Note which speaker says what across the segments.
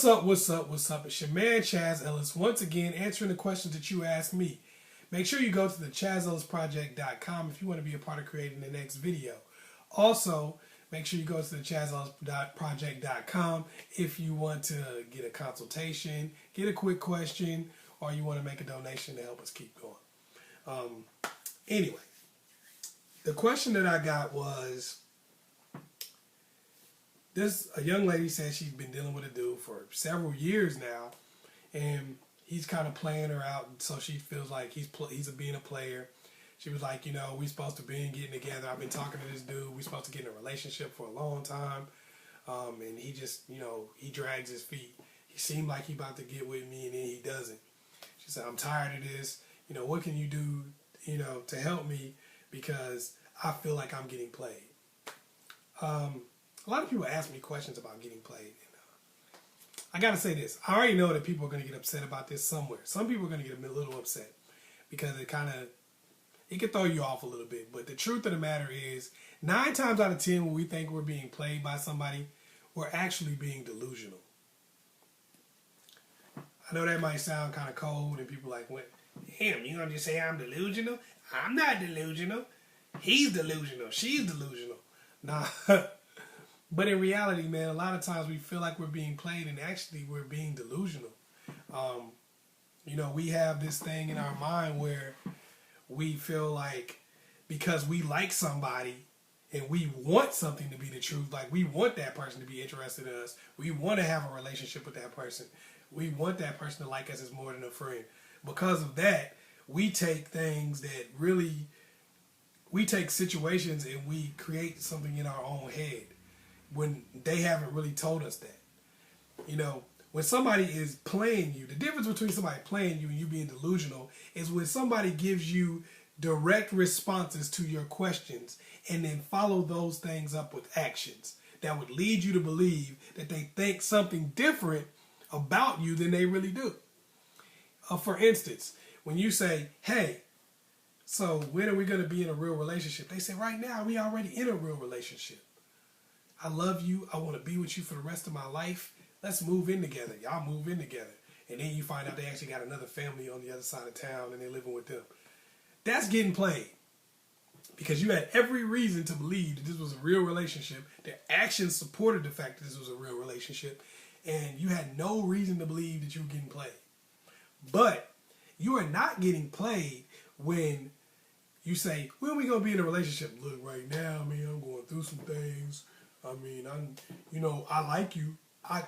Speaker 1: What's up? It's your man Chazz Ellis once again answering the questions that you asked me. Make sure you go to the ChazzEllisProject.com if you want to be a part of creating the next video. Also, make sure you go to the ChazzEllisProject.com if you want to get a consultation, get a quick question, or you want to make a donation to help us keep going. Anyway, the question that I got was, a young lady said she's been dealing with a dude for several years now, and he's kind of playing her out, so she feels like he's being a player. She was like, we supposed to be getting together. I've been talking to this dude. We supposed to get in a relationship for a long time, and he just, he drags his feet. He seemed like he about to get with me, and then he doesn't. She said, I'm tired of this. What can you do, to help me, because I feel like I'm getting played. A lot of people ask me questions about getting played. And, I got to say this. I already know that people are going to get upset about this somewhere. Some people are going to get a little upset because it can throw you off a little bit. But the truth of the matter is, 9 times out of 10 when we think we're being played by somebody, we're actually being delusional. I know that might sound kind of cold and people like, damn, you going to just say I'm delusional? I'm not delusional. He's delusional. She's delusional. Nah. But in reality, man, a lot of times we feel like we're being played, and actually we're being delusional. We have this thing in our mind where we feel like because we like somebody and we want something to be the truth, like we want that person to be interested in us, we want to have a relationship with that person, we want that person to like us as more than a friend. Because of that, we take things that we take situations and we create something in our own head, when they haven't really told us that. When somebody is playing you, the difference between somebody playing you and you being delusional is when somebody gives you direct responses to your questions and then follow those things up with actions that would lead you to believe that they think something different about you than they really do. For instance, when you say, hey, so when are we going to be in a real relationship? They say, right now, we already in a real relationship. I love you. I want to be with you for the rest of my life. Let's move in together. Y'all move in together. And then you find out they actually got another family on the other side of town and they're living with them. That's getting played. Because you had every reason to believe that this was a real relationship. Their actions supported the fact that this was a real relationship. And you had no reason to believe that you were getting played. But you are not getting played when you say, when are we going to be in a relationship? Look, right now, man, I'm going through some things. I like you. I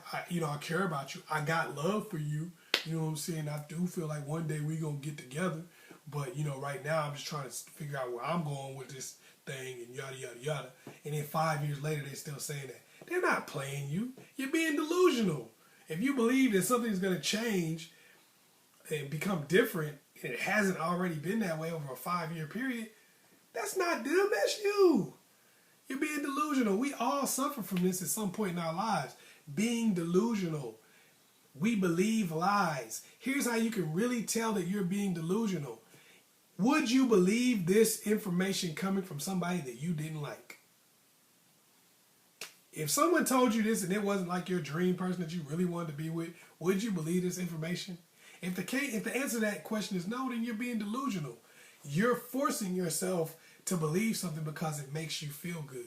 Speaker 1: care about you. I got love for you. You know what I'm saying? I do feel like one day we gonna get together. But, right now I'm just trying to figure out where I'm going with this thing and yada, yada, yada. And then 5 years later, they're still saying that. They're not playing you. You're being delusional. If you believe that something's going to change and become different, and it hasn't already been that way over a 5-year period, that's not them, that's you. You're being delusional. We all suffer from this at some point in our lives. Being delusional. We believe lies. Here's how you can really tell that you're being delusional. Would you believe this information coming from somebody that you didn't like? If someone told you this and it wasn't like your dream person that you really wanted to be with, would you believe this information? If the answer to that question is no, then you're being delusional. You're forcing yourself to believe something because it makes you feel good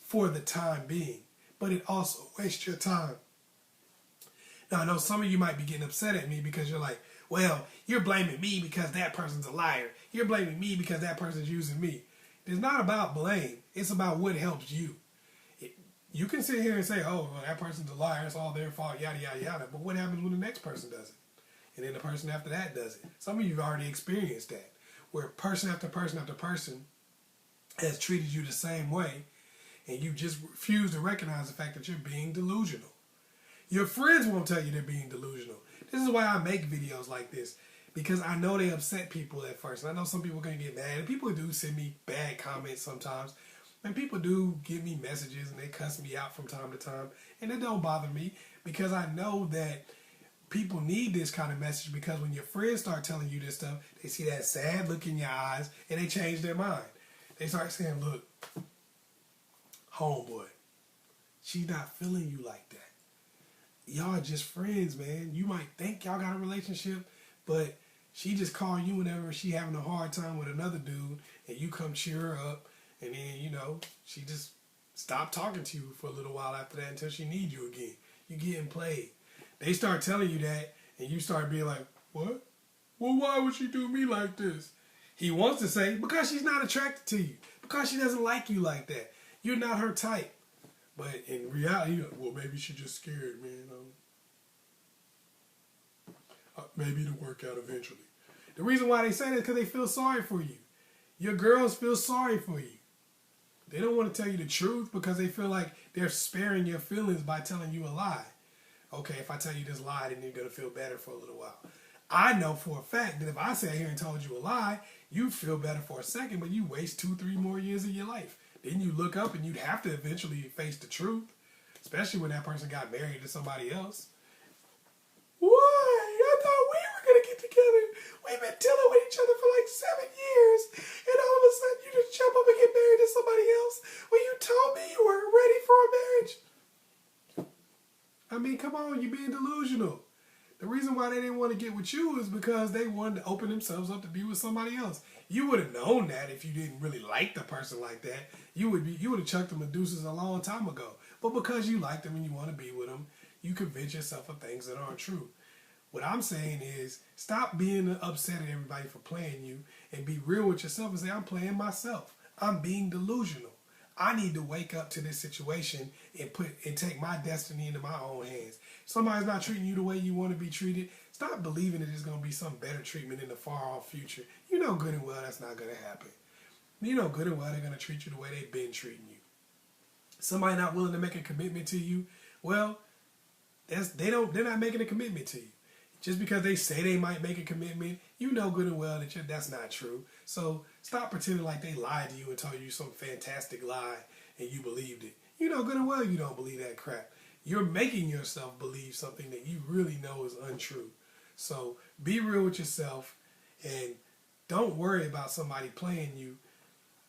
Speaker 1: for the time being, but it also wastes your time. Now, I know some of you might be getting upset at me because you're like, well, you're blaming me because that person's a liar. You're blaming me because that person's using me. It's not about blame. It's about what helps you. You can sit here and say, oh, well, that person's a liar. It's all their fault, yada, yada, yada. But what happens when the next person does it? And then the person after that does it. Some of you have already experienced that, where person after person after person has treated you the same way, and you just refuse to recognize the fact that you're being delusional. Your friends won't tell you they're being delusional. This is why I make videos like this, because I know they upset people at first. And I know some people are going to get mad, and people do send me bad comments sometimes, and people do give me messages, and they cuss me out from time to time, and it don't bother me, because I know that people need this kind of message, because when your friends start telling you this stuff, they see that sad look in your eyes, and they change their mind. They start saying, look, homeboy, she's not feeling you like that. y'all are just friends, man. You might think y'all got a relationship, but she just call you whenever she having a hard time with another dude, and you come cheer her up, and then, you know, she just stop talking to you for a little while after that until she needs you again. You getting played. They start telling you that, and you start being like, what? Well, why would she do me like this? He wants to say, because she's not attracted to you. Because she doesn't like you like that. You're not her type. But in reality, well, maybe she's just scared, man. Maybe it'll work out eventually. The reason why they say that is because they feel sorry for you. Your girls feel sorry for you. They don't want to tell you the truth because they feel like they're sparing your feelings by telling you a lie. Okay, if I tell you this lie, then you're going to feel better for a little while. I know for a fact that if I sat here and told you a lie, you'd feel better for a second, but you waste 2-3 more years of your life. Then you look up and you'd have to eventually face the truth, especially when that person got married to somebody else. Why? I thought we were going to get together. We've been dealing with each other for like 7 years, and all of a sudden you just jump up and get married to somebody else when you told me you weren't ready for a marriage. I mean, come on, you're being delusional. The reason why they didn't want to get with you is because they wanted to open themselves up to be with somebody else. You would have known that if you didn't really like the person like that. You would have chucked the Medusas a long time ago. But because you like them and you want to be with them, you convince yourself of things that aren't true. What I'm saying is, stop being upset at everybody for playing you and be real with yourself and say, I'm playing myself. I'm being delusional. I need to wake up to this situation and take my destiny into my own hands. Somebody's not treating you the way you want to be treated. Stop believing that there's going to be some better treatment in the far-off future. You know good and well that's not going to happen. You know good and well they're going to treat you the way they've been treating you. Somebody not willing to make a commitment to you, well, they're not making a commitment to you. Just because they say they might make a commitment, you know good and well that that's not true. So stop pretending like they lied to you and told you some fantastic lie and you believed it. You know good and well you don't believe that crap. You're making yourself believe something that you really know is untrue. So be real with yourself and don't worry about somebody playing you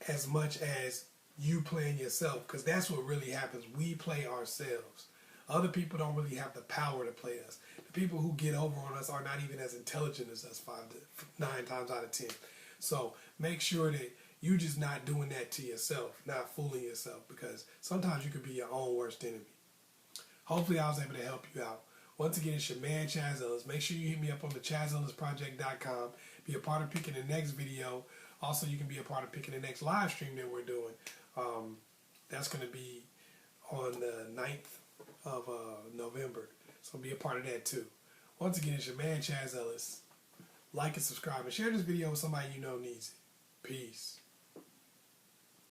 Speaker 1: as much as you playing yourself, because that's what really happens. We play ourselves. Other people don't really have the power to play us. The people who get over on us are not even as intelligent as us 9 times out of 10. So make sure that you're just not doing that to yourself, not fooling yourself, because sometimes you could be your own worst enemy. Hopefully I was able to help you out. Once again, it's your man, Chazz Ellis. Make sure you hit me up on the ChazzEllisProject.com. Be a part of picking the next video. Also, you can be a part of picking the next live stream that we're doing. That's going to be on the 9th of November. So be a part of that too. Once again, it's your man, Chazz Ellis. Like and subscribe and share this video with somebody you know needs it. Peace.